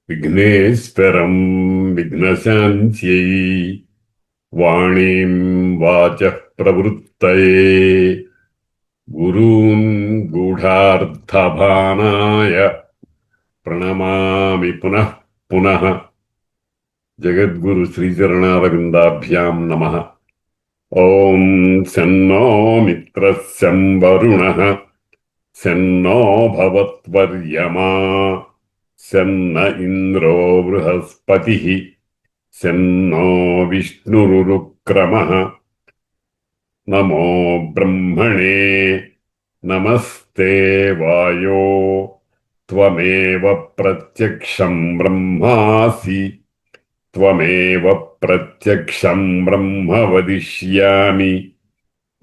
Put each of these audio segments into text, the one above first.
విఘ్నేశ్వరం విఘ్నశాంత్యై వాణీం వాచః ప్రవృత్తయే గురూన్ గూఢార్థభానాయ ప్రణమామి పునః పునః. జగద్గురు శ్రీచరణారవిందాభ్యాం నమః. ఓం శన్నో మిత్రः శం వరుణః శన్నో భవత్వర్యమా శన్న ఇంద్రో బృహస్పతిః శన్నో విష్ణురుక్రమః. నమో బ్రహ్మణే నమస్తే వాయో త్వమేవ ప్రత్యక్షం బ్రహ్మాసి త్వమేవ ప్రత్యక్షం బ్రహ్మ వదిష్యామి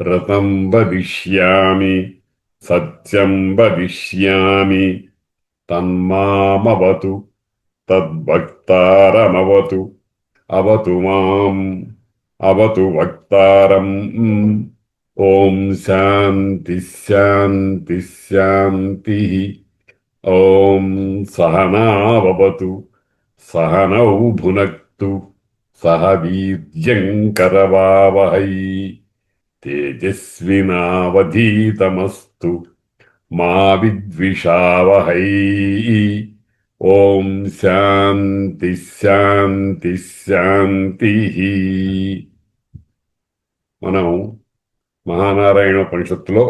రతం వదిష్యామి సత్యం వదిష్యామి తన్మామవతు తద్వక్తారమవతు అవతు మాం అవతు వక్తారం. ఓం శాంతి శాంతి శాంతి. ఓం సహనావతు సహనౌ భునక్తు సహ వీర్యంకరవావహై తేజస్వినావధీతమస్తు మా విద్విషావహై. ఓం శాంతి శాంతి శాంతి. మనం మహానారాయణ ఉపనిషత్తులో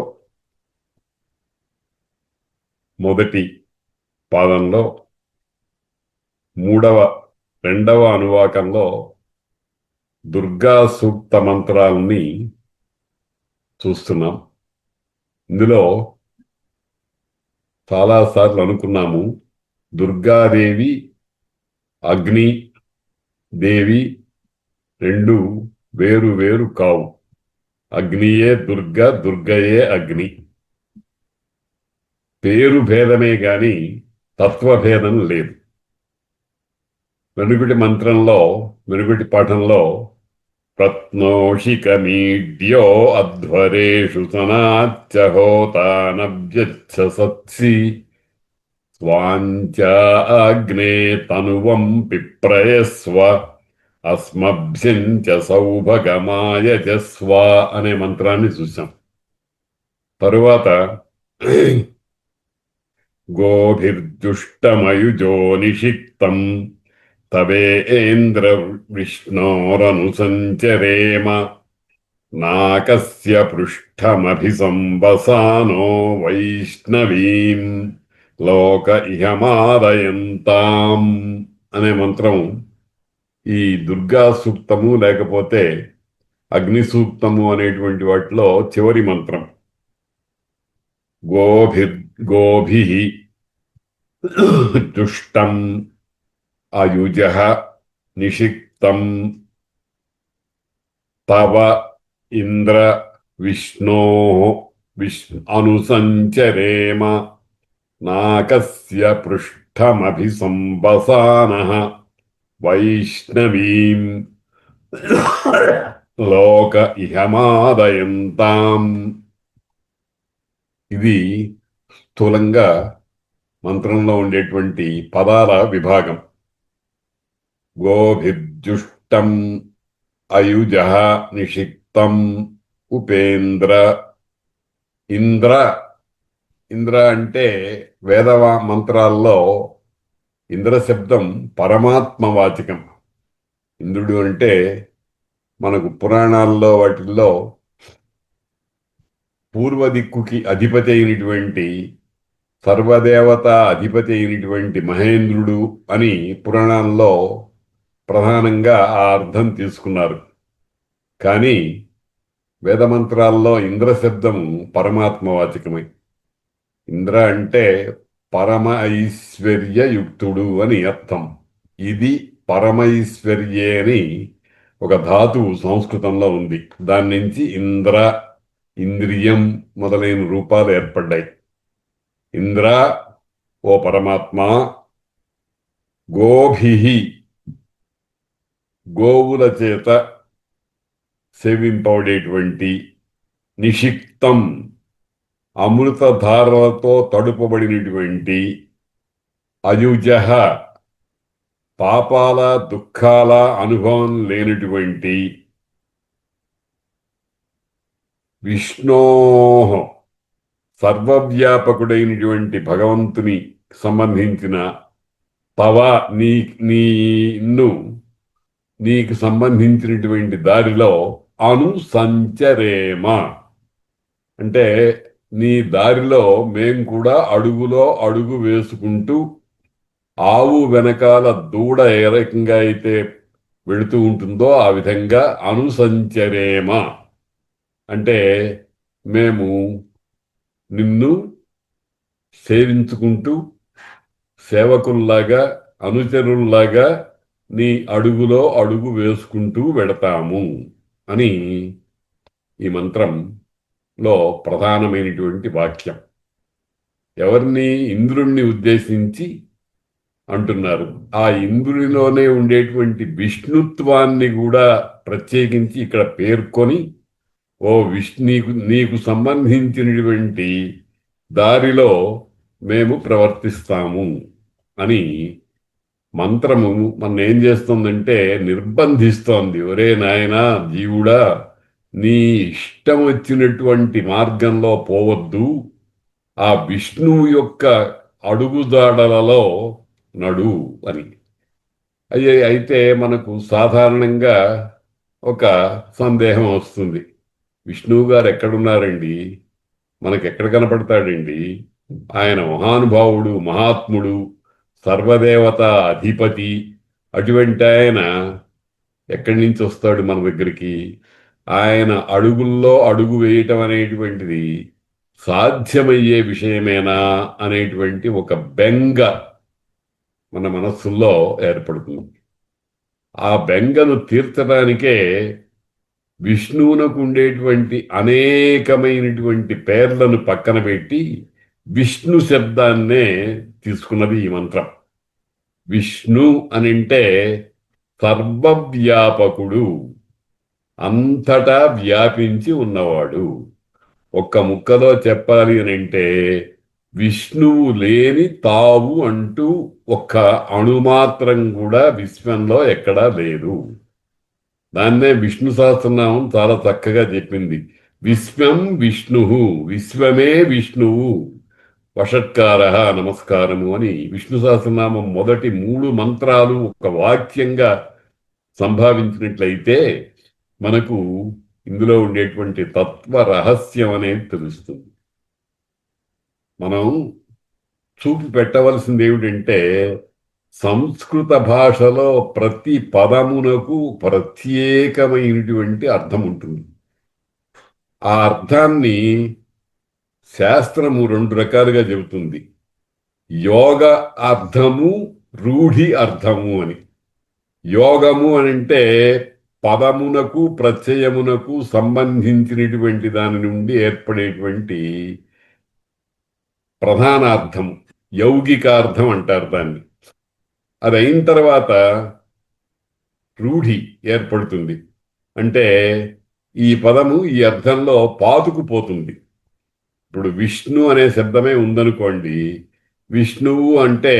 మొదటి పాదంలో రెండవ అనువాకంలో దుర్గా సూక్త మంత్రాలని చూస్తున్నాం. ఇందులో చాలాసార్లు అనుకున్నాము, దుర్గాదేవి అగ్ని దేవి రెండు వేరు వేరు కావు. అగ్నియే దుర్గ, దుర్గయే అగ్ని. పేరు భేదమే గాని తత్వభేదం లేదు. వెనుకటి మంత్రంలో, వెనుకటి పాఠంలో ప్రత్నోషికమీడ్యో అధ్వరేషు సనాచ్చహోతానవ్యచ్చ సత్సి స్వాంచాగ్నే తనువం పిప్రయస్వ అస్మభ్యం చ సౌభగమాయజస్వ అనే మంత్రాన్ని చూశాం. తరువాత గోభిర్దుష్టమయుజో నిషిక్తం తవేంద్ర విష్ణోరనుసంచరేమ నాకస్య పృష్ఠమభిసంవసానో వైష్ణవీం లోక ఇహమాదయంతాం అనే మంత్రం ఈ దుర్గా సూక్తము లేకపోతే అగ్ని సూక్తము అనేటువంటి వాటిలో చివరి మంత్రం. గోభిః దుష్టం అయుజః నిషిక్తం తవ ఇంద్ర విష్ణోః అనుసంచరేమ నాకస్య పృష్ఠమభిసంవసానః వైష్ణవీం లోక ఇహమాదయంతాం. ఇది స్థూలంగా మంత్రంలో ఉండేటువంటి పదాల విభాగం. గోభిర్జుష్టం అయుజః నిషిక్తం ఉపేంద్ర. ఇంద్ర అంటే వేదవా మంత్రాల్లో ఇంద్ర శబ్దం పరమాత్మవాచకం. ఇంద్రుడు అంటే మనకు పురాణాల్లో వాటిల్లో పూర్వదిక్కుకి అధిపతి అయినటువంటి, సర్వదేవత అధిపతి అయినటువంటి మహేంద్రుడు అని పురాణాల్లో ప్రధానంగా ఆ అర్థం తీసుకున్నారు. కానీ వేదమంత్రాల్లో ఇంద్ర శబ్దం పరమాత్మవాచకమై, ఇంద్ర అంటే పరమ ఐశ్వర్యయుక్తుడు అని అర్థం. ఇది పరమైశ్వర్యే అని ఒక ధాతువు సంస్కృతంలో ఉంది. దాని నుంచి ఇంద్ర, ఇంద్రియం మొదలైన రూపాలు ఏర్పడ్డాయి. ఇంద్ర ఓ పరమాత్మ, గోభిః గోవుల చేత సేవింపబడేటువంటి, నిషిక్తం అమృతధారలతో తడుపబడినటువంటి, అయుజః పాపాల దుఃఖాల అనుభవం లేనటువంటి విష్ణో సర్వవ్యాపకుడైనటువంటి భగవంతుని సంబంధించిన తవ నీ నిన్ను నీకు సంబంధించినటువంటి దారిలో అనుసంచరేమ అంటే నీ దారిలో మేం కూడా అడుగులో అడుగు వేసుకుంటూ ఆవు వెనకాల దూడ ఏ రకంగా అయితే వెళుతూ ఉంటుందో ఆ విధంగా అనుసంచరేమ అంటే మేము నిన్ను సేవించుకుంటూ సేవకుల్లాగా అనుచరుల్లాగా నీ అడుగులో అడుగు వేసుకుంటూ వెడతాము అని ఈ మంత్రంలో ప్రధానమైనటువంటి వాక్యం. ఎవరిని? ఇంద్రుణ్ణి ఉద్దేశించి అంటున్నారు. ఆ ఇంద్రునిలోనే ఉండేటువంటి విష్ణుత్వాన్ని కూడా ప్రత్యేకించి ఇక్కడ పేర్కొని, ఓ నీకు సంబంధించినటువంటి దారిలో మేము ప్రవర్తిస్తాము అని మంత్రము మన ఏం చేస్తుందంటే నిర్బంధిస్తోంది. ఒరే నాయనా జీవుడా, నీ ఇష్టం వచ్చినటువంటి మార్గంలో పోవద్దు, ఆ విష్ణువు యొక్క అడుగుదాడలలో నడు అని. అయితే మనకు సాధారణంగా ఒక సందేహం వస్తుంది, విష్ణువు గారు ఎక్కడున్నారండి, మనకెక్కడ కనపడతాడండి, ఆయన మహానుభావుడు, మహాత్ముడు, సర్వదేవత అధిపతి, అటువంటి ఆయన ఎక్కడి నుంచి వస్తాడు మన దగ్గరికి? ఆయన అడుగుల్లో అడుగు వేయటం అనేటువంటిది సాధ్యమయ్యే విషయమేనా అనేటువంటి ఒక బెంగ మన మనస్సుల్లో ఏర్పడుతుంది. ఆ బెంగను తీర్చడానికే విష్ణువునకు ఉండేటువంటి అనేకమైనటువంటి పేర్లను పక్కన పెట్టి విష్ణు శబ్దాన్నే తీసుకున్నది ఈ మంత్రం. విష్ణు అనింటే సర్వవ్యాపకుడు, అంతటా వ్యాపించి ఉన్నవాడు. ఒక్క ముక్కలో చెప్పాలి అనంటే విష్ణువు లేని తావు అంటూ ఒక్క అణుమాత్రం కూడా విశ్వంలో ఎక్కడా లేదు. దాన్నే విష్ణు సహస్రనామం చాలా చక్కగా చెప్పింది. విశ్వం విష్ణు, విశ్వమే విష్ణువు, వషట్కార నమస్కారము అని విష్ణు సహస్రనామం మొదటి 3 మంత్రాలు ఒక వాక్యంగా సంభావించినట్లయితే మనకు ఇందులో ఉండేటువంటి తత్వ రహస్యం అనేది తెలుస్తుంది. మనం చూపి పెట్టవలసింది ఏమిటంటే, సంస్కృత భాషలో ప్రతి పదమునకు ప్రత్యేకమైనటువంటి అర్థం ఉంటుంది. ఆ అర్థాన్ని శాస్త్రము 2 రకాలుగా చెబుతుంది. యోగ అర్థము, రూఢి అర్థము అని. యోగము అనంటే పదమునకు ప్రత్యయమునకు సంబంధించినటువంటి దాని నుండి ఏర్పడేటువంటి ప్రధాన అర్థం, యౌగికార్థం అంటారు దాన్ని. అది అయిన తర్వాత రూఢి ఏర్పడుతుంది. అంటే ఈ పదము ఈ అర్థంలో పాతుకుపోతుంది. ఇప్పుడు విష్ణు అనే శబ్దమే ఉందనుకోండి, విష్ణువు అంటే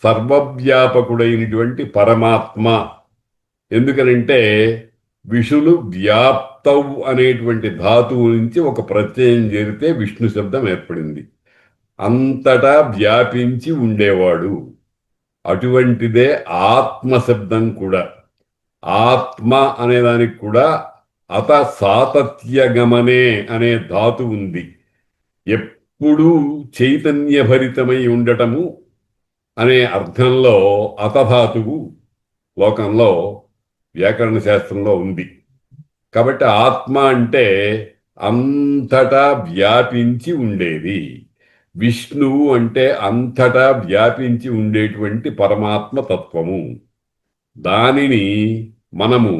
సర్వవ్యాపకుడైనటువంటి పరమాత్మ. ఎందుకనంటే విషులు వ్యాప్తవు అనేటువంటి ధాతువు నుంచి ఒక ప్రత్యయం చేరితే విష్ణు శబ్దం ఏర్పడింది. అంతటా వ్యాపించి ఉండేవాడు. అటువంటిదే ఆత్మ శబ్దం కూడా. ఆత్మ అనేదానికి కూడా అత సాతత్యగమనే అనే ధాతు ఉంది. ఎప్పుడూ చైతన్యభరితమై ఉండటము అనే అర్థంలో అతధాతువు లోకంలో వ్యాకరణ శాస్త్రంలో ఉంది. కాబట్టి ఆత్మ అంటే అంతటా వ్యాపించి ఉండేది. విష్ణువు అంటే అంతటా వ్యాపించి ఉండేటువంటి పరమాత్మ తత్వము. దానిని మనము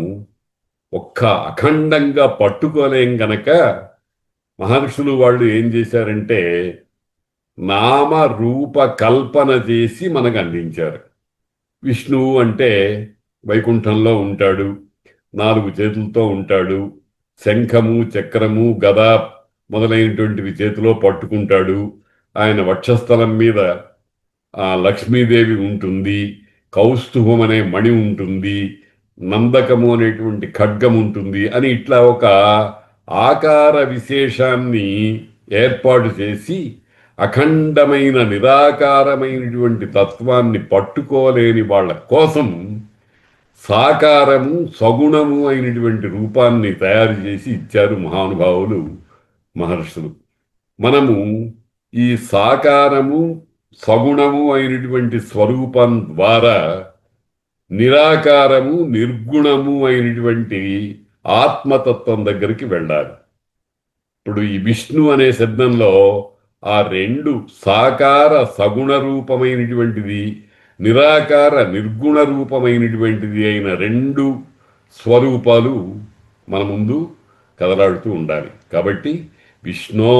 ఒక్క అఖండంగా పట్టుకోలేం గనక మహర్షులు వాళ్ళు ఏం చేశారంటే నామ రూప కల్పన చేసి మనకు అందించారు. విష్ణువు అంటే వైకుంఠంలో ఉంటాడు, 4 చేతులతో ఉంటాడు, శంఖము చక్రము గద మొదలైనటువంటివి చేతిలో పట్టుకుంటాడు, ఆయన వక్షస్థలం మీద లక్ష్మీదేవి ఉంటుంది, కౌస్తుభం అనే మణి ఉంటుంది, నందకము అనేటువంటి ఖడ్గం ఉంటుంది అని ఇట్లా ఒక ఆకార విశేషాన్ని ఏర్పాటు చేసి అఖండమైన నిరాకారమైనటువంటి తత్వాన్ని పట్టుకోలేని వాళ్ళ కోసం సాకారము సగుణము అయినటువంటి రూపాన్ని తయారు చేసి ఇచ్చారు మహానుభావులు, మహర్షులు. మనము ఈ సాకారము సగుణము అయినటువంటి స్వరూపం ద్వారా నిరాకారము నిర్గుణము అయినటువంటి ఆత్మతత్వం దగ్గరికి వెళ్ళాలి. ఇప్పుడు ఈ విష్ణు అనే శబ్దంలో ఆ రెండు సాకార సగుణ రూపమైనటువంటిది, నిరాకార నిర్గుణ రూపమైనటువంటిది అయిన రెండు స్వరూపాలు మన ముందు కదలాడుతూ ఉండాలి. కాబట్టి విష్ణో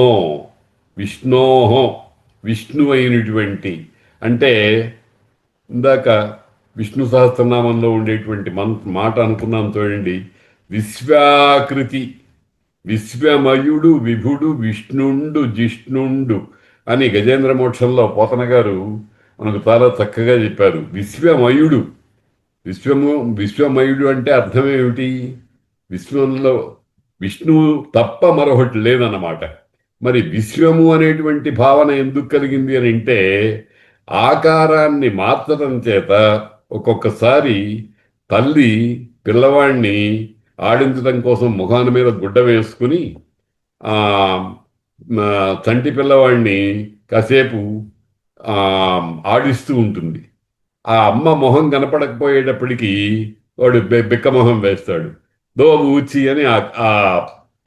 విష్ణోహో విష్ణు అయినటువంటి అంటే ఇందాక విష్ణు సహస్రనామంలో ఉండేటువంటి మాట అనుకున్నాం చూడండి. విశ్వాకృతి విశ్వమయుడు విభుడు విష్ణుండు జిష్ణుండు అని గజేంద్ర మోక్షంలో పోతన గారు మనకు చాలా చక్కగా చెప్పారు. విశ్వమయుడు విశ్వమయుడు అంటే అర్థమేమిటి? విశ్వంలో విష్ణువు తప్ప మరొకటి లేదన్నమాట. మరి విశ్వము అనేటువంటి భావన ఎందుకు కలిగింది అని అంటే ఆకారాన్ని మార్చడం చేత ఒక్కొక్కసారి తల్లి పిల్లవాడిని ఆడించడం కోసం ముఖాన మీద గుడ్డ వేసుకుని చంటి పిల్లవాడిని కాసేపు ఆడిస్తూ ఉంటుంది. ఆ అమ్మ మొహం కనపడకపోయేటప్పటికీ వాడు బిక్క మొహం వేస్తాడు. ఊచి అని ఆ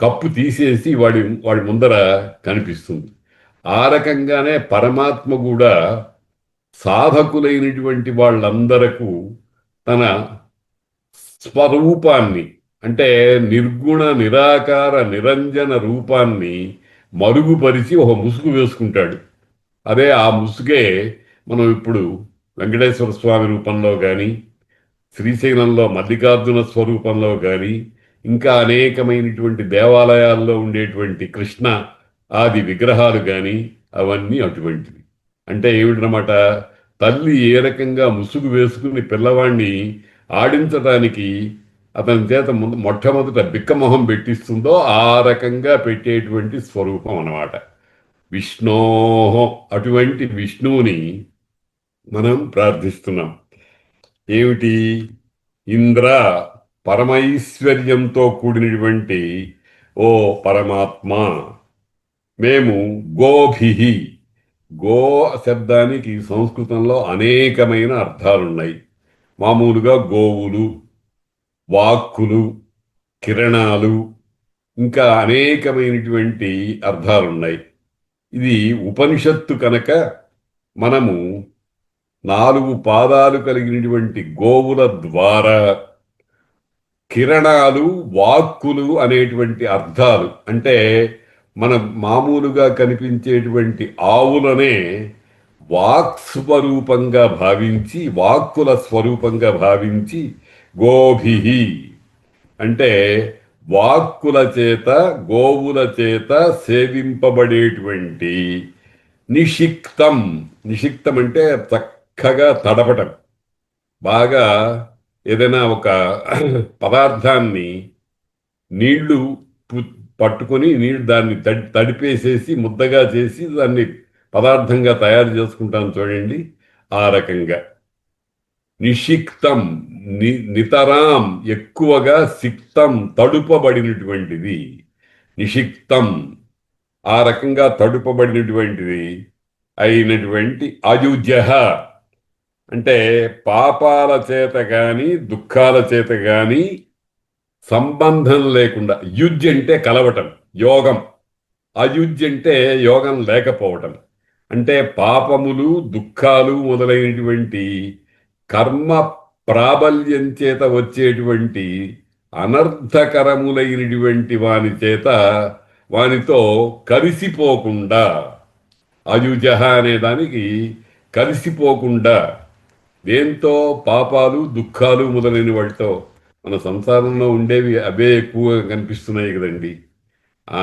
కప్పు తీసేసి వాడి ముందర కనిపిస్తుంది. ఆ రకంగానే పరమాత్మ కూడా సాధకులైనటువంటి వాళ్ళందరకు తన స్వరూపాన్ని అంటే నిర్గుణ నిరాకార నిరంజన రూపాన్ని మరుగుపరిచి ఒక ముసుగు వేసుకుంటాడు. అదే ఆ ముసుగే మనం ఇప్పుడు వెంకటేశ్వర స్వామి రూపంలో కానీ, శ్రీశైలంలో మల్లికార్జున స్వరూపంలో కానీ, ఇంకా అనేకమైనటువంటి దేవాలయాల్లో ఉండేటువంటి కృష్ణ ఆది విగ్రహాలు కానీ అవన్నీ అటువంటివి. అంటే ఏమిటనమాట, తల్లి ఏ రకంగా ముసుగు వేసుకుని పిల్లవాడిని ఆడించడానికి అతని చేత మొట్టమొదట బిక్కమొహం పెట్టిస్తుందో ఆ రకంగా పెట్టేటువంటి స్వరూపం అన్నమాట విష్ణోహో. అటువంటి విష్ణువుని మనం ప్రార్థిస్తున్నాం. ఏమిటి? ఇంద్ర పరమైశ్వర్యంతో కూడినటువంటి ఓ పరమాత్మ, మేము గోభిహి, గో శబ్దానికి సంస్కృతంలో అనేకమైన అర్థాలున్నాయి. మామూలుగా గోవులు, వాక్కులు, కిరణాలు, ఇంకా అనేకమైనటువంటి అర్థాలున్నాయి. ఇది ఉపనిషత్తు కనుక మనము 4 పాదాలు కలిగినటువంటి గోవుల ద్వారా కిరణాలు వాక్కులు అనేటువంటి అర్థాలు అంటే మన మామూలుగా కనిపించేటువంటి ఆవులనే వాక్ స్వరూపంగా భావించి, వాక్కుల స్వరూపంగా భావించి గోభిహి అంటే వాక్కుల చేత గోవుల చేత సేవింపబడేటువంటి నిషిక్తం. నిషిక్తం అంటే చక్కగా తడపటం. బాగా ఏదైనా ఒక పదార్థాన్ని నీళ్లు పట్టుకొని దాన్ని తడిపేసేసి ముద్దగా చేసి దాన్ని పదార్థంగా తయారు చేసుకుంటాం చూడండి, ఆ రకంగా నిషిక్తం నితరాం ఎక్కువగా సిక్తం తడుపబడినటువంటిది నిషిక్తం. ఆ రకంగా తడుపబడినటువంటిది అయినటువంటి అయుజ అంటే పాపాల చేత గాని దుఃఖాల చేత గాని సంబంధం లేకుండా, యుజ్ అంటే కలవటం యోగం, అయుజ్ అంటే యోగం లేకపోవటం. అంటే పాపములు దుఃఖాలు మొదలైనటువంటి కర్మ ప్రాబల్యం చేత వచ్చేటువంటి అనర్థకరములైనటువంటి వాని చేత వానితో కలిసిపోకుండా, అయుజహ అనే దానికి కలిసిపోకుండా, దేంతో పాపాలు దుఃఖాలు మొదలైన వాటితో మన సంసారంలో ఉండేవి అవే ఎక్కువగా కనిపిస్తున్నాయి కదండి. ఆ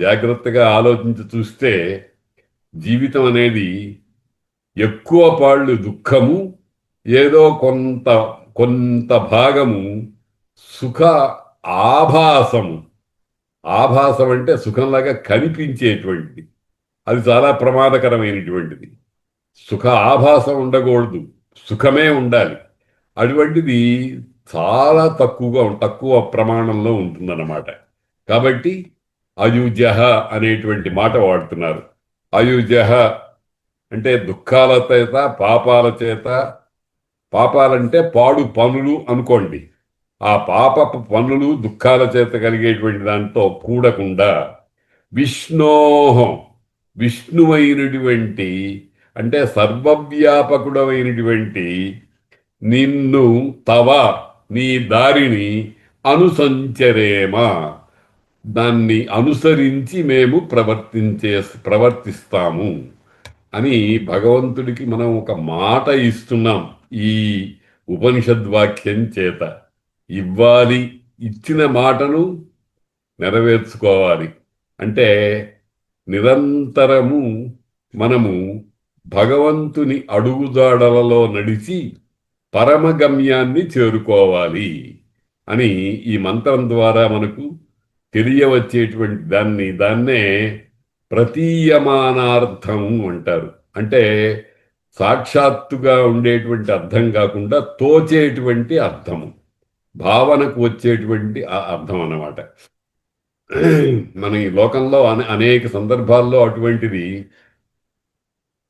జాగ్రత్తగా ఆలోచించి చూస్తే జీవితం అనేది ఎక్కువ పాళ్ళు దుఃఖము, ఏదో కొంత కొంత భాగము సుఖ ఆభాసము. ఆభాసం అంటే సుఖంలాగా కనిపించేటువంటిది. అది చాలా ప్రమాదకరమైనటువంటిది. సుఖ ఆభాసం ఉండకూడదు, సుఖమే ఉండాలి. అటువంటిది చాలా తక్కువ ప్రమాణంలో ఉంటుందన్నమాట. కాబట్టి అయుజహ అనేటువంటి మాట వాడుతున్నారు. అయుజహ అంటే దుఃఖాల చేత, పాపాల చేత, పాపాలంటే పాడు పనులు అనుకోండి. ఆ పాపపు పనులు దుఃఖాల చేత కలిగేటువంటి దాంతో కూడకుండా విష్ణోహం, విష్ణువైనటువంటి అంటే సర్వవ్యాపకుడమైనటువంటి నిన్ను, తవ నీ దారిని అనుసంచరేమ, దాన్ని అనుసరించి మేము ప్రవర్తిస్తాము అని భగవంతుడికి మనం ఒక మాట ఇస్తున్నాం. ఈ ఉపనిషద్వాక్యం చేత ఇవ్వాలి, ఇచ్చిన మాటను నెరవేర్చుకోవాలి. అంటే నిరంతరము మనము భగవంతుని అడుగుజాడలలో నడిచి పరమగమ్యాన్ని చేరుకోవాలి అని ఈ మంత్రం ద్వారా మనకు తెలియవచ్చేటువంటి దాన్నే ప్రతీయమానార్థం అంటారు. అంటే సాక్షాత్తుగా ఉండేటువంటి అర్థం కాకుండా తోచేటువంటి అర్థము, భావనకు వచ్చేటువంటి అర్థం అన్నమాట. మన ఈ లోకంలో అనేక సందర్భాల్లో అటువంటిది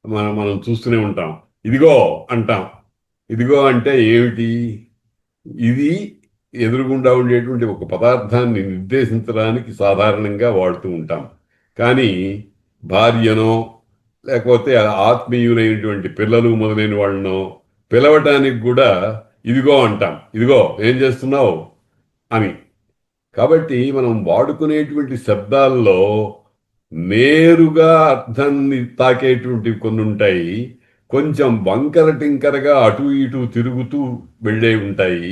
మనం చూస్తూనే ఉంటాం. ఇదిగో అంటాం. ఇదిగో అంటే ఏమిటి? ఇది ఎదురుగుండా ఉండేటువంటి ఒక పదార్థాన్ని నిర్దేశించడానికి సాధారణంగా వాడుతూ ఉంటాం. కానీ భార్యనో లేకపోతే ఆత్మీయులైనటువంటి పిల్లలు మొదలైన వాళ్ళనో పిలవటానికి కూడా ఇదిగో అంటాం. ఇదిగో ఏం చేస్తున్నావు అని. కాబట్టి మనం వాడుకునేటువంటి శబ్దాల్లో నేరుగా అర్థాన్ని తాకేటువంటివి కొన్ని ఉంటాయి. కొంచెం వంకర టింకరగా అటు ఇటు తిరుగుతూ వెళ్ళే ఉంటాయి.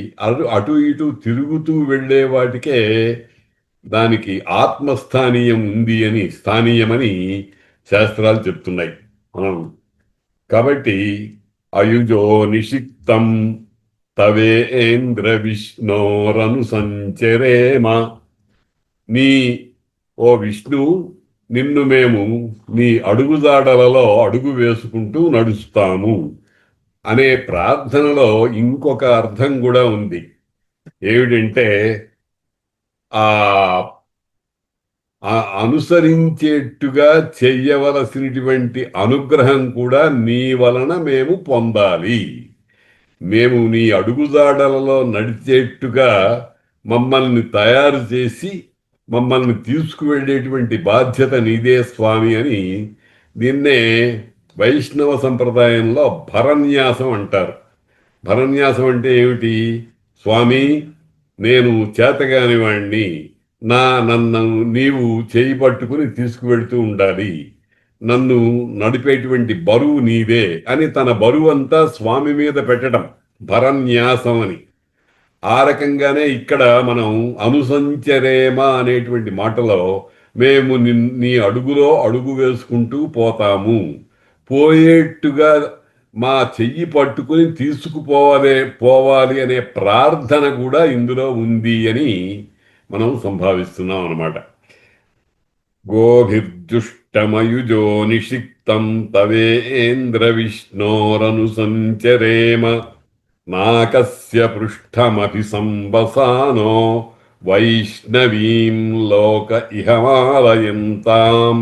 అటు ఇటు తిరుగుతూ వెళ్ళే వాటికే దానికి ఆత్మస్థానీయం ఉంది అని, స్థానీయమని శాస్త్రాలు చెప్తున్నాయి. మనం కాబట్టి అయుజో నిషిక్తం తవేంద్ర విష్ణోరను సంచరేమ, నీ ఓ విష్ణు, నిన్ను మేము నీ అడుగుజాడలలో అడుగు వేసుకుంటూ నడుస్తాము అనే ప్రార్థనలో ఇంకొక అర్థం కూడా ఉంది. ఏమిటంటే ఆ అనుసరించేట్టుగా చెయ్యవలసినటువంటి అనుగ్రహం కూడా నీ వలన మేము పొందాలి. మేము నీ అడుగుజాడలలో నడిచేట్టుగా మమ్మల్ని తయారు చేసి మమ్మల్ని తీసుకువెళ్ళేటువంటి బాధ్యత నీదే స్వామి అని దీన్నే వైష్ణవ సంప్రదాయంలో భరన్యాసం అంటారు. భరన్యాసం అంటే ఏమిటి? స్వామి, నేను చేతగాని వాణ్ణి, నన్ను నీవు చేయి పట్టుకుని తీసుకువెళ్తూ ఉండాలి, నన్ను నడిపేటువంటి బరువు నీదే అని తన బరువు అంతా స్వామి మీద పెట్టడం భరన్యాసం అని. ఆ రకంగానే ఇక్కడ మనం అనుసంచరేమ అనేటువంటి మాటలో మేము నీ అడుగులో అడుగు వేసుకుంటూ పోతాము, పోయేట్టుగా మా చెయ్యి పట్టుకుని పోవాలి అనే ప్రార్థన కూడా ఇందులో ఉంది అని మనం సంభావిస్తున్నాం అన్నమాట. గోభిర్జుష్టమయుజో నిషిక్తం తవేంద్ర విష్ణోరను సంచరేమ, నాకస్య పృష్ఠమపి సంవసానో వైష్ణవీం లోక ఇహమాలయంతాం.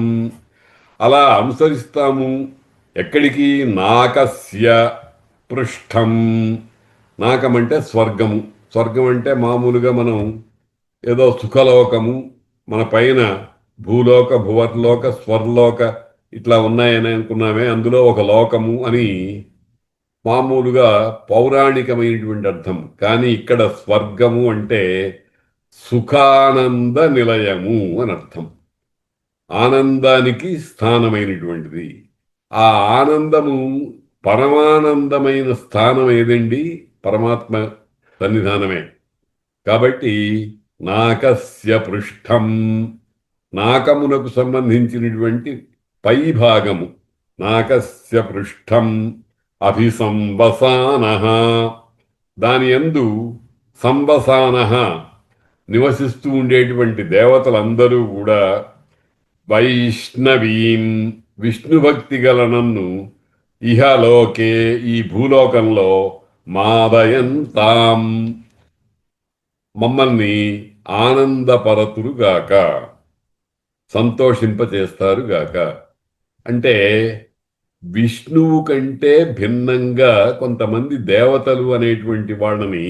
అలా అనుసరిస్తాము. ఎక్కడికి? నాకస్య పృష్ఠం. నాకమంటే స్వర్గము. స్వర్గం అంటే మామూలుగా మనం ఏదో సుఖలోకము, మన పైన భూలోక, భువర్లోక, స్వర్లోక ఇట్లా ఉన్నాయని అనుకున్నామే, అందులో ఒక లోకము అని మామూలుగా పౌరాణికమైనటువంటి అర్థం. కానీ ఇక్కడ స్వర్గము అంటే సుఖానంద నిలయము అని అర్థం. ఆనందానికి స్థానమైనటువంటిది. ఆ ఆనందము పరమానందమైన స్థానం ఏదండి? పరమాత్మ సన్నిధానమే. కాబట్టి నాకస్య పృష్ఠం, నాకమునకు సంబంధించినటువంటి పై భాగము, నాకస్య పృష్ఠం అభిసంవసానః, దాని యందు సంవసానః నివసిస్తూ ఉండేటువంటి దేవతలందరూ కూడా వైష్ణవీం విష్ణుభక్తి గల నన్ను ఇహలోకే ఈ భూలోకంలో మాదయంతాం మమ్మల్ని ఆనందపరతురుగాక, సంతోషింపచేస్తారుగాక. అంటే విష్ణువు కంటే భిన్నంగా కొంతమంది దేవతలు అనేటువంటి వాళ్ళని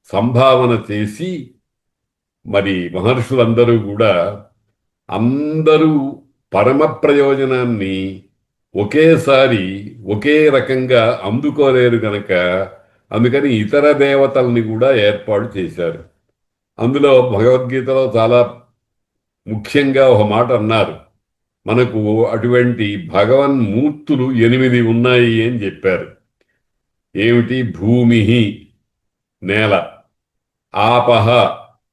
సంభావన చేసి, మరి మహర్షులందరూ కూడా అందరూ పరమ ప్రయోజనాన్ని ఒకేసారి ఒకే రకంగా అందుకోలేరు గనక అందుకని ఇతర దేవతల్ని కూడా ఏర్పాటు చేశారు. అందులో భగవద్గీతలో చాలా ముఖ్యంగా ఒక మాట అన్నారు. మనకు అటువంటి భగవన్మూర్తులు 8 ఉన్నాయి అని చెప్పారు. ఏమిటి? భూమి నేల, ఆపహ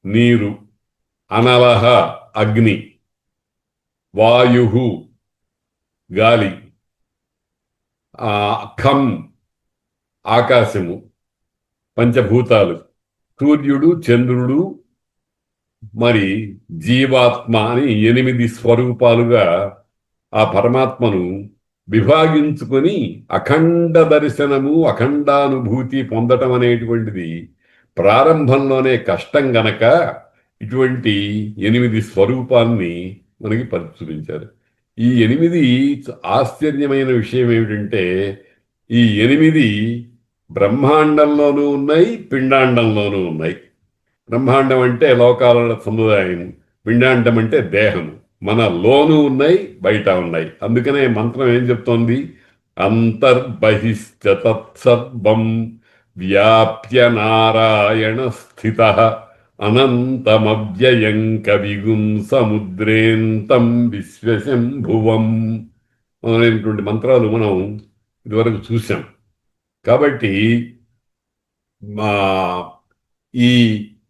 నీరు, అనలహ అగ్ని, వాయు గాలి, ఖం ఆకాశము, పంచభూతాలు, సూర్యుడు, చంద్రుడు, మరి జీవాత్మ అని 8 స్వరూపాలుగా ఆ పరమాత్మను విభాగించుకొని అఖండ దర్శనము, అఖండానుభూతి పొందటం అనేటువంటిది ప్రారంభంలోనే కష్టం గనక ఇటువంటి 8 స్వరూపాన్ని మనకి పరిచయించారు. ఈ 8 ఆశ్చర్యమైన విషయం ఏమిటంటే ఈ 8 బ్రహ్మాండంలోనూ ఉన్నాయి, పిండాండంలోనూ ఉన్నాయి. బ్రహ్మాండం అంటే లోకాల సముదాయం, పిండాండం అంటే దేహం. మన లోను ఉన్నాయి, బయట ఉన్నాయి. అందుకనే మంత్రం ఏం చెప్తోంది? అంతర్బహిశ్చ తత్సర్వం వ్యాప్య నారాయణ స్థిత అనంతమవ్యయం కవిగుం సముద్రేంతం విశ్వశంభువం మొదలైనటువంటి మంత్రాలు మనం ఇదివరకు చూసాం. కాబట్టి మా ఈ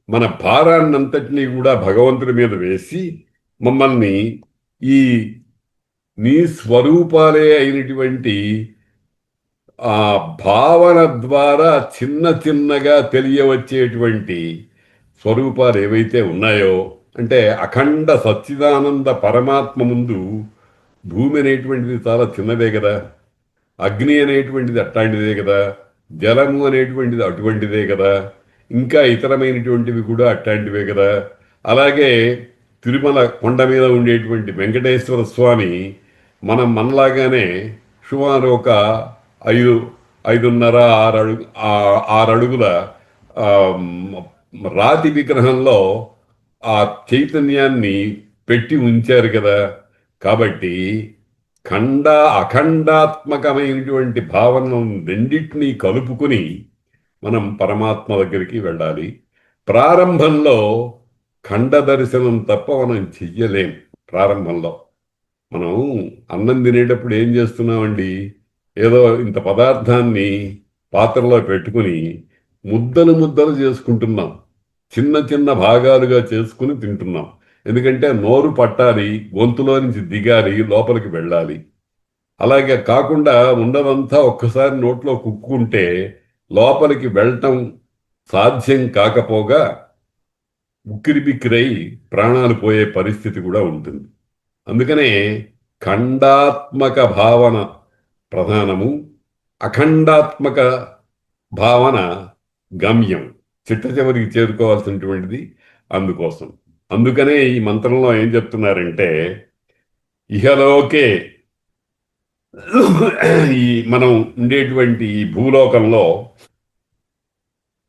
మన భారాన్నంతటినీ కూడా భగవంతుడి మీద వేసి మమ్మల్ని ఈ నీ స్వరూపాలే అయినటువంటి ఆ భావన ద్వారా చిన్న చిన్నగా తెలియవచ్చేటువంటి స్వరూపాలు ఏవైతే ఉన్నాయో, అంటే అఖండ సచ్చిదానంద పరమాత్మ ముందు భూమి అనేటువంటిది చాలా చిన్నదే కదా, అగ్ని అనేటువంటిది అట్లాంటిదే కదా, జలము అనేటువంటిది అటువంటిదే కదా, ఇంకా ఇతరమైనటువంటివి కూడా అట్లాంటివే కదా. అలాగే తిరుమల కొండ మీద ఉండేటువంటి వెంకటేశ్వర స్వామి మనలాగానే సుమారు ఒక 5.5 6 అడుగుల రాతి విగ్రహంలో ఆ చైతన్యాన్ని పెట్టి ఉంచారు కదా. కాబట్టి అఖండాత్మకమైనటువంటి భావనను రెండింటినీ కలుపుకుని మనం పరమాత్మ దగ్గరికి వెళ్ళాలి. ప్రారంభంలో ఖండ దర్శనం తప్ప మనం చెయ్యలేం. ప్రారంభంలో మనం అన్నం తినేటప్పుడు ఏం చేస్తున్నామండి? ఏదో ఇంత పదార్థాన్ని పాత్రలో పెట్టుకుని ముద్దలు చేసుకుంటున్నాం, చిన్న చిన్న భాగాలుగా చేసుకుని తింటున్నాం. ఎందుకంటే నోరు పట్టాలి, గొంతులో నుంచి దిగాలి, లోపలికి వెళ్ళాలి. అలాగే కాకుండా ఉన్నదంతా ఒక్కసారి నోట్లో కుక్కుంటే లోపలికి వెళ్ళటం సాధ్యం కాకపోగా ఉక్కిరిబిక్కిరై ప్రాణాలు పోయే పరిస్థితి కూడా ఉంటుంది. అందుకనే ఖండాత్మక భావన ప్రధానము, అఖండాత్మక భావన గమ్యం, చిట్ట చివరికి చేరుకోవాల్సినటువంటిది. అందుకనే ఈ మంత్రంలో ఏం చెప్తున్నారంటే ఇహలోకే ఈ మనం ఉండేటువంటి ఈ భూలోకంలో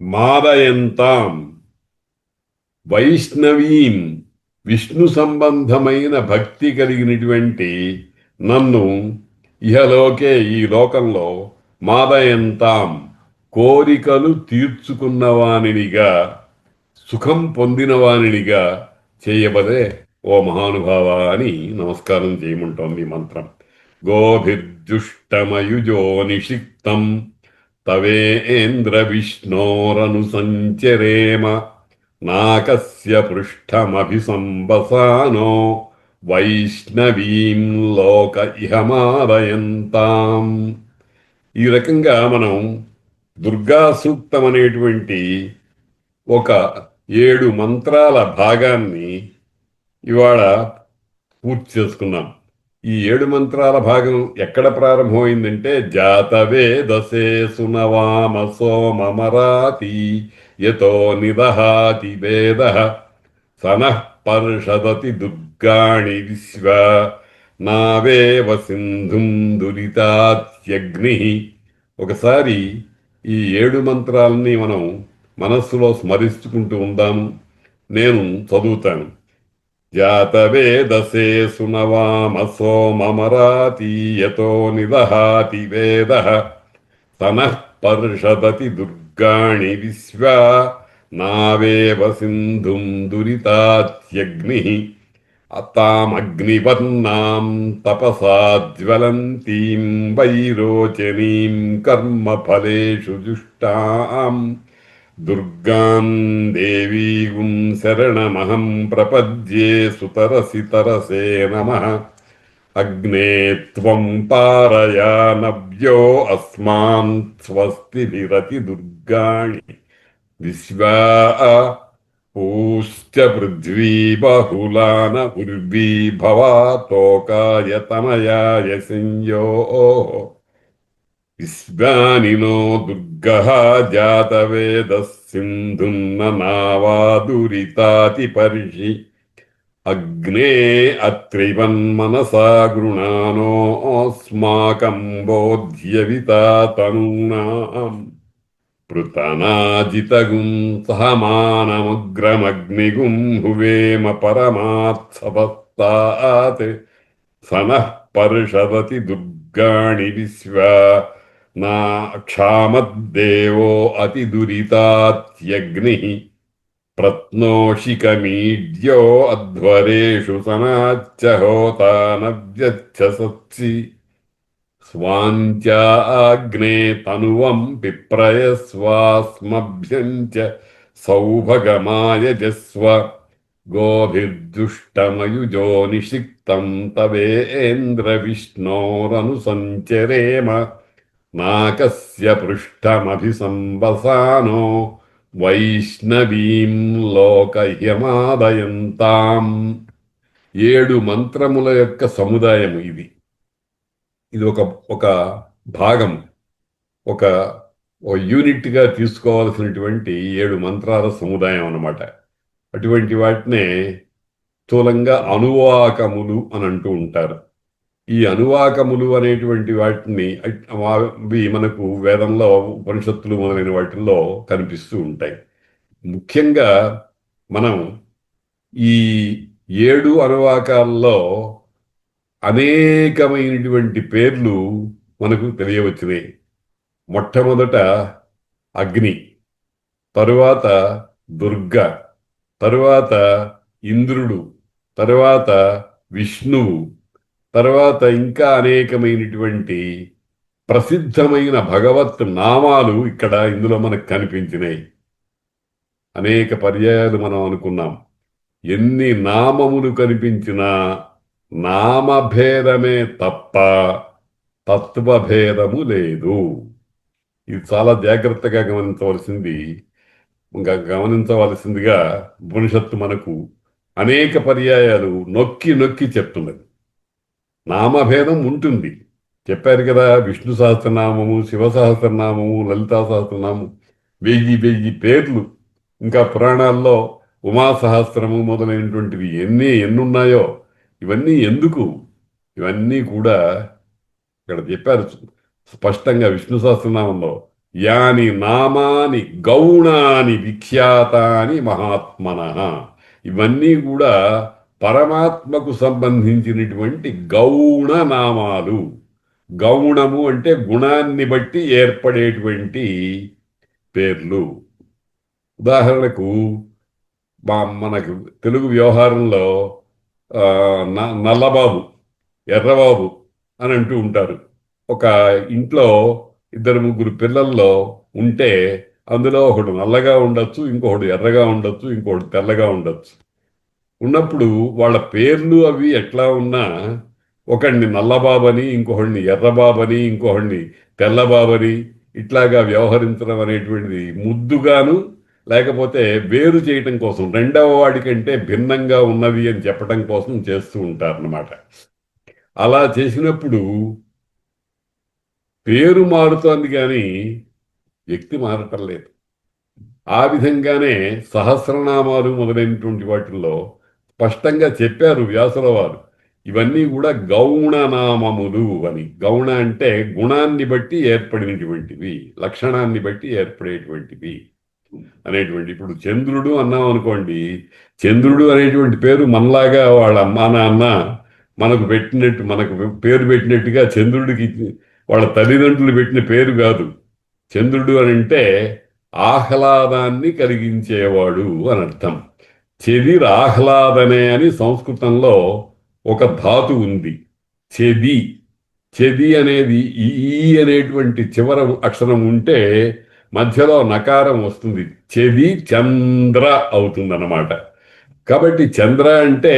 మాదయంతాం వైష్ణవీం విష్ణు సంబంధమైన భక్తి కలిగినటువంటి నన్ను ఇహలోకే ఈ లోకంలో మాదయంతాం కోరికలు తీర్చుకున్నవానినిగా, సుఖం పొందినవానినిగా చేయబదే ఓ మహానుభావ అని నమస్కారం చేయమంటోంది మంత్రం. గోభిర్జుష్టమయుజో నిషిక్తం తవేంద్ర విష్ణోరను సంచరేమ నాకస్య పృష్ఠమభిసంవసానో వైష్ణవీం లోక ఇహమాదయంతాం. ఈ రకంగా మనం దుర్గా సూక్తం అనేటువంటి ఒక 7 మంత్రాల భాగాన్ని ఇవాళ పూర్తి చేసుకున్నాం. ఈ 7 మంత్రాల భాగం ఎక్కడ ప్రారంభమైందంటే జాతవేదసే సునవామ సోమమరాతి యతో నిదహాతి వేద సనః పర్షదతి దుర్గాణి విశ్వ నావేవ సింధుం దురితాత్యగ్ని. ఒకసారి ఈ 7 మంత్రాలని మనం మనస్సులో స్మరించుకుంటూ ఉందాము. నేను చదువుతాను. జాతవేదసే సునవామ సోమమరాతి యతో నిదహాతి వేద సనః పర్షదతి దుర్గాణి విశ్వ నావేవ సింధుం దురితాత్యగ్ని. తామగ్నివర్ణాం తపసా జ్వలంతీం వైరోచనీం కర్మఫలేషు జుష్టాం దుర్గాం దేవీగుం శరణమహం ప్రపద్యే సుతరసి తరసే నమః. అగ్నే త్వం పారయానవ్యో అస్మాన్ స్వస్తిభిరతి దుర్గాణి విశ్వా పూశ్చ పృథ్వీ బహుళాన ఉర్వీ భవా తోకాయ తనయాయ సంయోః. విశ్వానినో దుర్గః జాతవేదः సింధున్న నావాదురితాతిపర్షి అగ్నే అత్రివన్మనసా గృణానోऽస్మాకం బోధ్యవితా తనూనాం. పృతనాజితగుం సహమానముగ్రమగ్నిగుం హువేమ పరమాత్సవత్తాత్ సనః పర్షదతి దుర్గాణి విశ్వ నా క్షామద్దేవో అతిదురితాత్యగ్ని. ప్రత్నోషికమీడ్యో అధ్వరేషు సనాచ్చ హోతా నవ్యచ్చసత్సి. స్వాంత్యాగ్నే తనువం పిప్రయస్వాస్మభ్యం చ సౌభగమాయజస్వ. గోభిర్దుష్టమయుజో నిషిక్తం తవేంద్ర విష్ణోరనుసంచరేమ. నాకస్య పృష్ఠమభిసంవసానో వైష్ణవీం లోకహ్యమాదయంతాం. 7 మంత్రముల యొక్క సముదాయము ఇది. ఇది ఒక ఒక భాగం, ఒక యూనిట్గా తీసుకోవాల్సినటువంటి 7 మంత్రాల సముదాయం అన్నమాట. అటువంటి వాటినే స్థూలంగా అనువాకములు అని అంటూ ఉంటారు. ఈ అనువాకములు అనేటువంటి వాటిని అవి మనకు వేదంలో, ఉపనిషత్తులు మొదలైన వాటిల్లో కనిపిస్తూ ఉంటాయి. ముఖ్యంగా మనం ఈ 7 అనువాకాల్లో అనేకమైనటువంటి పేర్లు మనకు తెలియవచ్చినాయి. మొట్టమొదట అగ్ని, తరువాత దుర్గ, తరువాత ఇంద్రుడు, తరువాత విష్ణువు, తర్వాత ఇంకా అనేకమైనటువంటి ప్రసిద్ధమైన భగవత్ నామాలు ఇందులో మనకు కనిపించినాయి. అనేక పర్యాయాలు మనం అనుకున్నాం, ఎన్ని నామములు కనిపించినా నామభేదమే తప్ప తత్వభేదము లేదు. ఇది చాలా జాగ్రత్తగా గమనించవలసిందిగా ఉపనిషత్తు మనకు అనేక పర్యాయాలు నొక్కి నొక్కి చెప్తున్నది. నామభేదం ఉంటుంది, చెప్పారు కదా. విష్ణు సహస్రనామము, శివ సహస్రనామము, లలితా సహస్రనామము, 1000 పేర్లు. ఇంకా పురాణాల్లో ఉమా సహస్రము మొదలైనటువంటివి ఎన్నున్నాయో. ఇవన్నీ ఎందుకు? ఇవన్నీ కూడా ఇక్కడ చెప్పారు స్పష్టంగా విష్ణు సహస్రనామంలో. యాని నామాని గౌణాని విఖ్యాతాని మహాత్మనః. ఇవన్నీ కూడా పరమాత్మకు సంబంధించినటువంటి గౌణ నామాలు. గౌణము అంటే గుణాన్ని బట్టి ఏర్పడేటువంటి పేర్లు. ఉదాహరణకు మనకు తెలుగు వ్యవహారంలో నల్లబాబు, ఎర్రబాబు అని అంటూ ఉంటారు. ఒక ఇంట్లో 2-3 పిల్లల్లో ఉంటే అందులో ఒకడు నల్లగా ఉండొచ్చు, ఇంకొకడు ఎర్రగా ఉండొచ్చు, ఇంకొకడు తెల్లగా ఉండొచ్చు. ఉన్నప్పుడు వాళ్ళ పేర్లు అవి ఎట్లా ఉన్నా ఒకడిని నల్లబాబని, ఇంకొకడిని ఎర్రబాబని, ఇంకొకడిని తెల్లబాబరి ఇట్లాగా వ్యవహరించడం అనేటువంటిది ముద్దుగాను, లేకపోతే వేరు చేయటం కోసం, రెండవ వాడి కంటే భిన్నంగా ఉన్నది అని చెప్పడం కోసం చేస్తూ ఉంటారన్నమాట. అలా చేసినప్పుడు పేరు మారుతోంది కానీ వ్యక్తి మారటం లేదు. ఆ విధంగానే సహస్రనామాలు మొదలైనటువంటి వాటిల్లో స్పష్టంగా చెప్పారు వ్యాసుల వారు, ఇవన్నీ కూడా గౌణనామములు అని. గౌణ అంటే గుణాన్ని బట్టి ఏర్పడినటువంటివి, లక్షణాన్ని బట్టి ఏర్పడేటువంటివి అనేటువంటి. ఇప్పుడు చంద్రుడు అన్నాం అనుకోండి, చంద్రుడు అనేటువంటి పేరు మనలాగా వాళ్ళ అమ్మా నాన్న మనకు పెట్టినట్టు, మనకు పేరు పెట్టినట్టుగా చంద్రుడికి వాళ్ళ తల్లిదండ్రులు పెట్టిన పేరు కాదు. చంద్రుడు అని అంటే ఆహ్లాదాన్ని కలిగించేవాడు అని అర్థం. చెదిర్ ఆహ్లాదనే అని సంస్కృతంలో ఒక ధాతు ఉంది, చెది. చెది అనేది ఈ అనేటువంటి చివర అక్షరం ఉంటే మధ్యలో నకారం వస్తుంది, చెది చంద్ర అవుతుందన్నమాట. కాబట్టి చంద్ర అంటే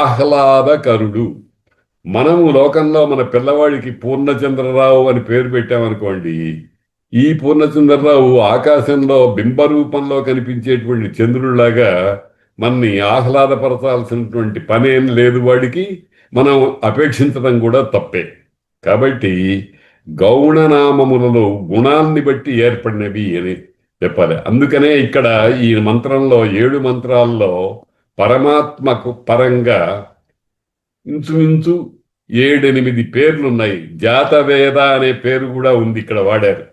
ఆహ్లాదకరుడు. మనము లోకంలో మన పిల్లవాడికి పూర్ణచంద్రరావు అని పేరు పెట్టామనుకోండి, ఈ పూర్ణచంద్రరావు ఆకాశంలో బింబరూపంలో కనిపించేటువంటి చంద్రుడిలాగా మనని ఆహ్లాదపరచాల్సినటువంటి పనేం లేదు వాడికి, మనం అపేక్షించడం కూడా తప్పే. కాబట్టి గౌణనామములలో గుణాన్ని బట్టి ఏర్పడినవి అని చెప్పాలి. అందుకనే ఇక్కడ ఈ మంత్రంలో 7 మంత్రాల్లో పరమాత్మకు పరంగా ఇంచుమించు 7-8 పేర్లున్నాయి. జాతవేద అనే పేరు కూడా ఉంది, ఇక్కడ వాడారు.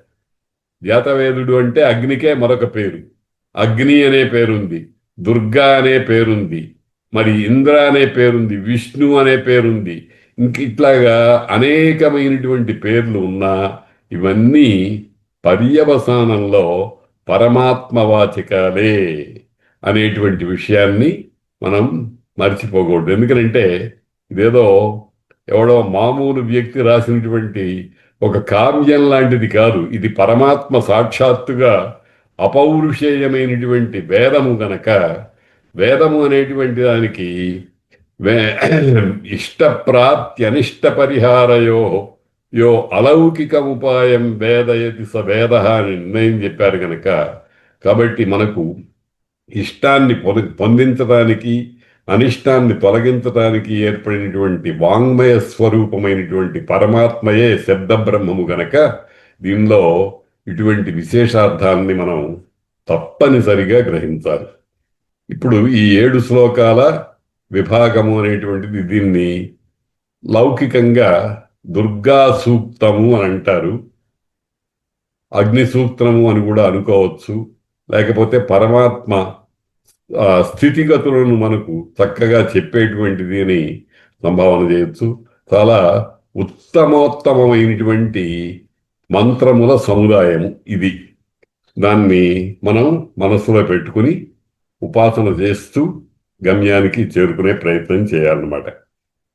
జాతవేదుడు అంటే అగ్నికే మరొక పేరు. అగ్ని అనే పేరుంది, దుర్గా అనే పేరుంది, మరి ఇంద్ర అనే పేరుంది, విష్ణు అనే పేరుంది. ఇట్లాగా అనేకమైనటువంటి పేర్లు ఉన్నా ఇవన్నీ పర్యవసానంలో పరమాత్మవాచకాలే అనేటువంటి విషయాన్ని మనం మర్చిపోకూడదు. ఎందుకంటే ఇదేదో ఎవడో మామూలు వ్యక్తి రాసినటువంటి ఒక కావ్యం లాంటిది కాదు. ఇది పరమాత్మ సాక్షాత్తుగా అపౌరుషేయమైనటువంటి వేదము గనక, వేదము అనేటువంటి దానికి ఇష్టప్రాప్త్యనిష్ట పరిహారయో యో అలౌకికముపాయం వేదయతి స వేద అని నిర్ణయం చెప్పారు గనక, కాబట్టి మనకు ఇష్టాన్ని పొందించడానికి, అనిష్టాన్ని తొలగించడానికి ఏర్పడినటువంటి వాంగ్మయ స్వరూపమైనటువంటి పరమాత్మయే శబ్ద బ్రహ్మము గనక దీనిలో ఇటువంటి విశేషార్థాన్ని మనం తప్పనిసరిగా గ్రహించాలి. ఇప్పుడు ఈ 7 శ్లోకాల విభాగము అనేటువంటిది, దీన్ని లౌకికంగా దుర్గా సూక్తము అని అంటారు, అగ్ని సూక్తము అని కూడా అనుకోవచ్చు, లేకపోతే పరమాత్మ స్థితిగతులను మనకు చక్కగా చెప్పేటువంటిది అని సంభావన చేయొచ్చు. చాలా ఉత్తమోత్తమైనటువంటి మంత్రముల సముదాయము ఇది. దాన్ని మనం మనస్సులో పెట్టుకుని ఉపాసన చేస్తూ గమ్యానికి చేరుకునే ప్రయత్నం చేయాలన్నమాట.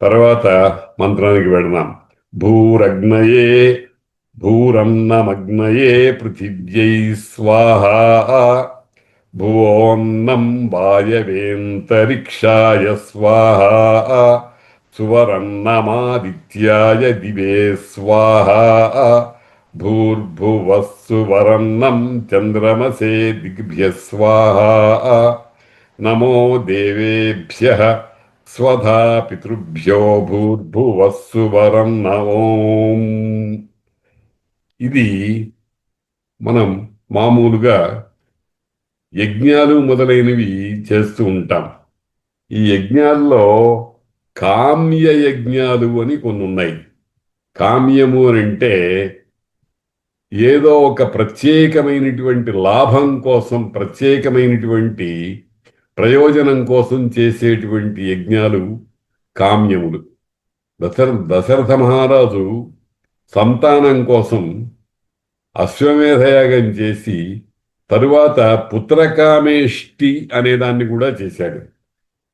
తర్వాత మంత్రానికి వెళదాం. భూరగ్నయే భూరన్నమగ్నయే పృథివ్యై స్వాహా భువోన్నం వాయవేంతరిక్షాయ స్వాహా సువరన్నమాదిత్యాయ దివే స్వాహా భూర్భువస్సువరన్నం చంద్రమసే దిగ్భ్య స్వాహా నమో దేవేభ్యః స్వధా పితృభ్యో భూర్భువస్సువరన్నమోం. ఇది మనం మామూలుగా యజ్ఞాలు మొదలైనవి చేస్తూ ఉంటాం. ఈ యజ్ఞాల్లో కామ్య యజ్ఞాలు అని కొన్ని ఉన్నాయి. కామ్యము అని అంటే ఏదో ఒక ప్రత్యేకమైనటువంటి లాభం కోసం, ప్రత్యేకమైనటువంటి ప్రయోజనం కోసం చేసేటువంటి యజ్ఞాలు కామ్యములు. దశరథ మహారాజు సంతానం కోసం అశ్వమేధయాగం చేసి తరువాత పుత్రకామేష్టి అనేదాన్ని కూడా చేశాడు.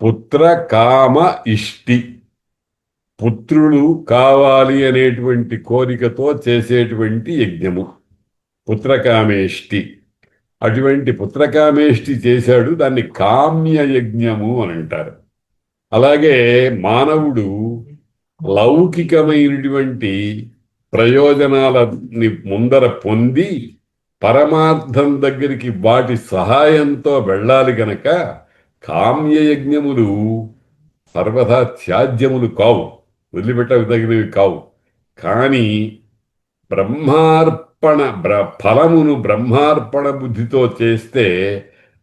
పుత్రకామ ఇష్టి, పుత్రులు కావాలి అనేటువంటి కోరికతో చేసేటువంటి యజ్ఞము పుత్రకామేష్టి. అటువంటి పుత్రకామేష్టి చేశాడు, దాన్ని కామ్య యజ్ఞము అని అంటారు. అలాగే మానవుడు లౌకికమైనటువంటి ప్రయోజనాలని ముందర పొంది పరమార్థం దగ్గరికి వాటి సహాయంతో వెళ్ళాలి గనక కామ్యయజ్ఞములు సర్వదా త్యాజ్యములు కావు, వదిలిపెట్టదగినవి కావు. కానీ ఫలమును బ్రహ్మార్పణ బుద్ధితో చేస్తే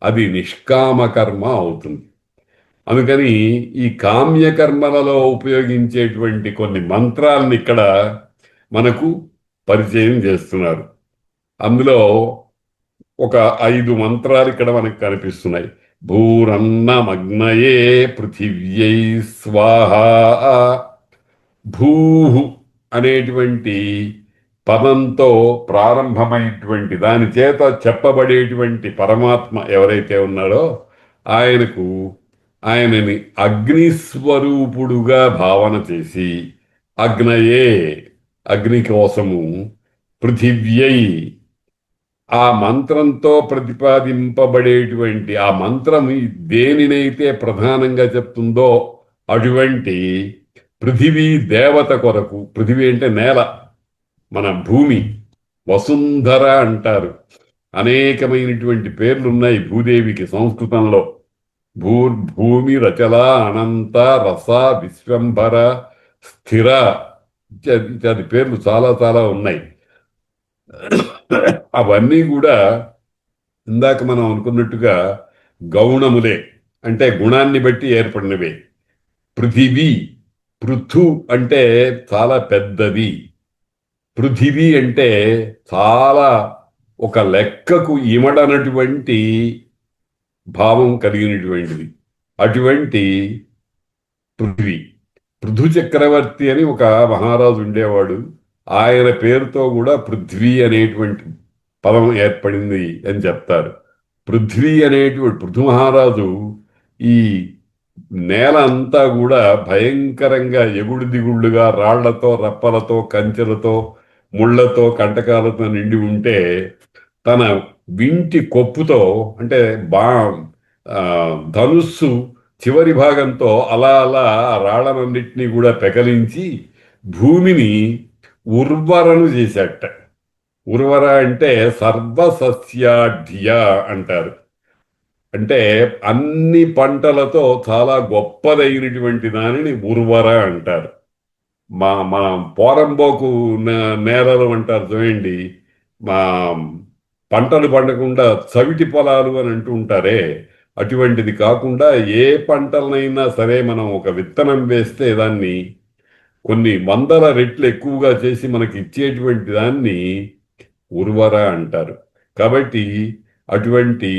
అది నిష్కామ కర్మ అవుతుంది. అందుకని ఈ కామ్యకర్మలలో ఉపయోగించేటువంటి కొన్ని మంత్రాలను ఇక్కడ మనకు పరిచయం చేస్తున్నారు. అందులో ఒక 5 మంత్రాలు ఇక్కడ మనకు కనిపిస్తున్నాయి. భూరన్నమగ్నయే పృథివ్యై స్వాహ. భూ అనేటువంటి పదంతో ప్రారంభమైనటువంటి దాని చేత చెప్పబడేటువంటి పరమాత్మ ఎవరైతే ఉన్నాడో ఆయనని అగ్నిస్వరూపుడుగా భావన చేసి అగ్నయే అగ్ని కోసము పృథివ్యై ఆ మంత్రంతో ప్రతిపాదింపబడేటువంటి ఆ మంత్రం దేనినైతే ప్రధానంగా చెప్తుందో అటువంటి పృథివీ దేవత కొరకు, పృథివీ అంటే నేల, మన భూమి, వసుంధర అంటారు. అనేకమైనటువంటి పేర్లున్నాయి భూదేవికి సంస్కృతంలో. భూమి రచల అనంత రస విశ్వంభర స్థిర ఇత్యాది పేర్లు చాలా చాలా ఉన్నాయి. అవన్నీ కూడా ఇందాక మనం అనుకున్నట్టుగా గౌణములే, అంటే గుణాన్ని బట్టి ఏర్పడినవే. పృథివీ, పృథు అంటే చాలా పెద్దది, పృథివీ అంటే చాలా ఒక లెక్కకు ఇమడనటువంటి భావం కలిగినటువంటిది. అటువంటి పృథివీ, పృథు చక్రవర్తి అని ఒక మహారాజు ఉండేవాడు. ఆయన పేరుతో కూడా పృథ్వీ అనేటువంటి పదం ఏర్పడింది అని చెప్తారు. పృథ్వీ అనేటువంటి పృథు మహారాజు ఈ నేల అంతా కూడా భయంకరంగా ఎగుడు దిగుళ్ళుగా రాళ్లతో, రప్పలతో, కంచెలతో, ముళ్లతో, కంటకాలతో నిండి ఉంటే తన వింటి కొప్పుతో, అంటే ధనుస్సు చివరి భాగంతో అలా అలా రాళ్లనన్నిటినీ కూడా పెకలించి భూమిని ఉర్వరను చేశాట. ఉర్వర అంటే సర్వసస్యాఢ్య అంటారు. అంటే అన్ని పంటలతో చాలా గొప్పదైనటువంటి దానిని ఉర్వర అంటారు. మా పోరంబోకు నేలలు అంటారు చూడండి, మా పంటలు పండకుండా చవిటి పొలాలు అని అంటూ ఉంటారే, అటువంటిది కాకుండా ఏ పంటలనైనా సరే మనం ఒక విత్తనం వేస్తే దాన్ని కొన్ని వందల రెట్లు ఎక్కువగా చేసి మనకి ఇచ్చేటువంటి దాన్ని ఉర్వర అంటారు. కాబట్టి అటువంటి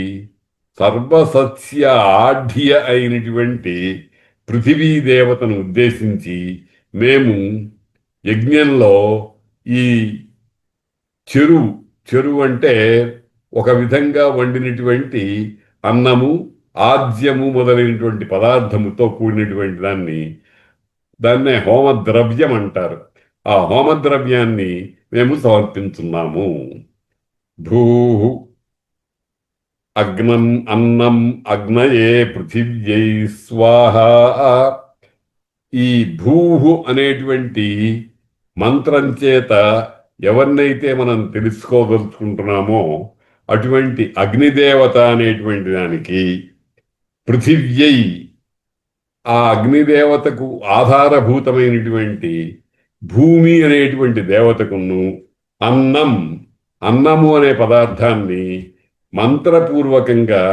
సర్వసస్య ఆఢ్య అయినటువంటి పృథివీ దేవతను ఉద్దేశించి మేము యజ్ఞంలో ఈ చెరువు అంటే ఒక విధంగా వండినటువంటి అన్నము, ఆజ్యము మొదలైనటువంటి పదార్థముతో కూడినటువంటి దాన్నే హోమద్రవ్యం అంటారు. ఆ హోమద్రవ్యాన్ని మేము సమర్పించున్నాము. భూ అగ్నం అన్నం అగ్నయే పృథివ్యై స్వాహ. ఈ భూహు అనేటువంటి మంత్రం చేత ఎవరినైతే మనం తెలుసుకోదలుచుకుంటున్నామో అటువంటి అగ్నిదేవత అనేటువంటి దానికి పృథివ్యై, ఆ అగ్నిదేవతకు ఆధారభూతమైనటువంటి భూమి అనేటువంటి దేవతకును అన్నము అనే పదార్థాన్ని మంత్రపూర్వకంగా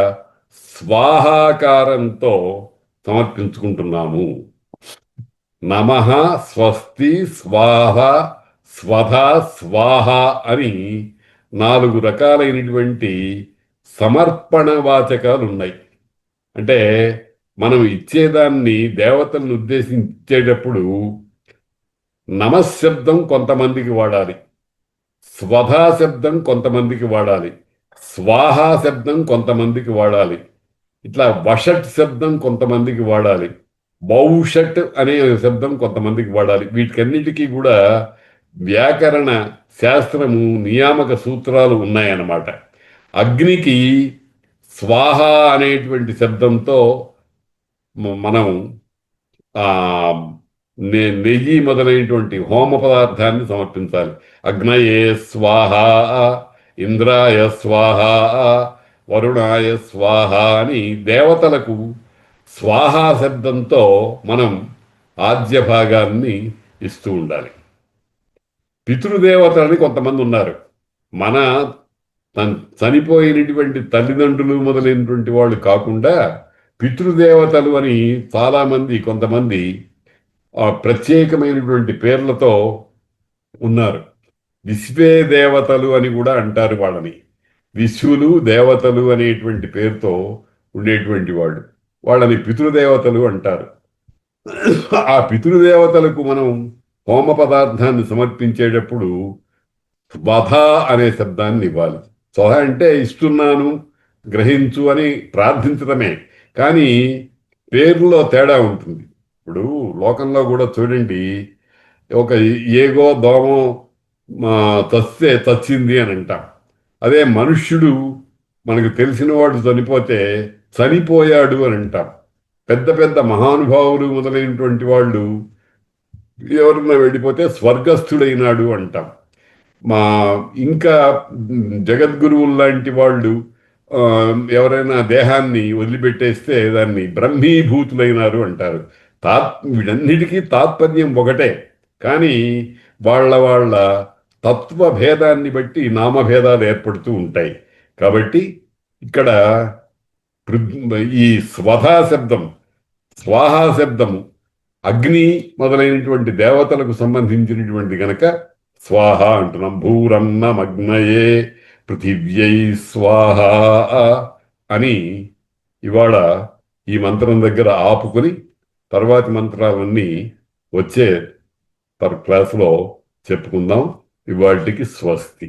స్వాహాకారంతో సమర్పించుకుంటున్నాము. నమః, స్వస్తి, స్వాహ, స్వధ, స్వాహ అని 4 రకాలైనటువంటి సమర్పణ వాచకాలు ఉన్నాయి. అంటే మనం ఇచ్చేదాన్ని దేవతలను ఉద్దేశించేటప్పుడు నమశబ్దం కొంతమందికి వాడాలి, స్వధా శబ్దం కొంతమందికి వాడాలి, స్వాహా శబ్దం కొంతమందికి వాడాలి, ఇట్లా వషట్ శబ్దం కొంతమందికి వాడాలి, బౌషట్ అనే శబ్దం కొంతమందికి వాడాలి. వీటికన్నిటికీ కూడా వ్యాకరణ శాస్త్రము, నియామక సూత్రాలు ఉన్నాయన్నమాట. అగ్నికి స్వాహ అనేటువంటి శబ్దంతో మనం నెయ్యి మొదలైనటువంటి హోమ పదార్థాన్ని సమర్పించాలి. అగ్నయే స్వాహ, ఇంద్రాయ స్వాహ, వరుణాయ స్వాహ అని దేవతలకు స్వాహా శబ్దంతో మనం ఆద్య భాగాన్ని ఇస్తూ ఉండాలి. పితృదేవతలని కొంతమంది ఉన్నారు. మన చనిపోయినటువంటి తల్లిదండ్రులు మొదలైనటువంటి వాళ్ళు కాకుండా పితృదేవతలు అని చాలామంది కొంతమంది ప్రత్యేకమైనటువంటి పేర్లతో ఉన్నారు. విశ్వే దేవతలు అని కూడా అంటారు వాళ్ళని. విశ్వులు దేవతలు అనేటువంటి పేరుతో ఉండేటువంటి వాళ్ళు, వాళ్ళని పితృదేవతలు అంటారు. ఆ పితృదేవతలకు మనం హోమ పదార్థాన్ని సమర్పించేటప్పుడు స్వధ అనే శబ్దాన్ని ఇవ్వాలి. స్వధ అంటే ఇస్తున్నాను, గ్రహించు అని ప్రార్థించడమే. కానీ పేరులో తేడా ఉంటుంది. ఇప్పుడు లోకంలో కూడా చూడండి, ఒక ఏగో దోమో చస్తే చచ్చింది అని అంటాం. అదే మనుష్యుడు మనకు తెలిసిన వాడు చనిపోతే చనిపోయాడు అని అంటాం. పెద్ద పెద్ద మహానుభావులు మొదలైనటువంటి వాళ్ళు ఎవరన్నా వెళ్ళిపోతే స్వర్గస్థుడైనాడు అంటాం. మా ఇంకా జగద్గురువులు లాంటి వాళ్ళు ఎవరైనా దేహాన్ని వదిలిపెట్టేస్తే దాన్ని బ్రహ్మీభూతులైనారు అంటారు. వీటన్నిటికీ తాత్పర్యం ఒకటే, కానీ వాళ్ళ వాళ్ళ తత్వ భేదాన్ని బట్టి నామభేదాలు ఏర్పడుతూ ఉంటాయి. కాబట్టి ఇక్కడ ఈ స్వధా శబ్దం, స్వాహా శబ్దము అగ్ని మొదలైనటువంటి దేవతలకు సంబంధించినటువంటి గనక స్వాహ అంటున్నాం. భూరన్నమగ్నయే పృథివ్యై స్వాహ అని ఇవాళ ఈ మంత్రం దగ్గర ఆపుకొని తర్వాతి మంత్రాలన్నీ వచ్చే క్లాసులో చెప్పుకుందాం. ఇవాళకి స్వస్తి.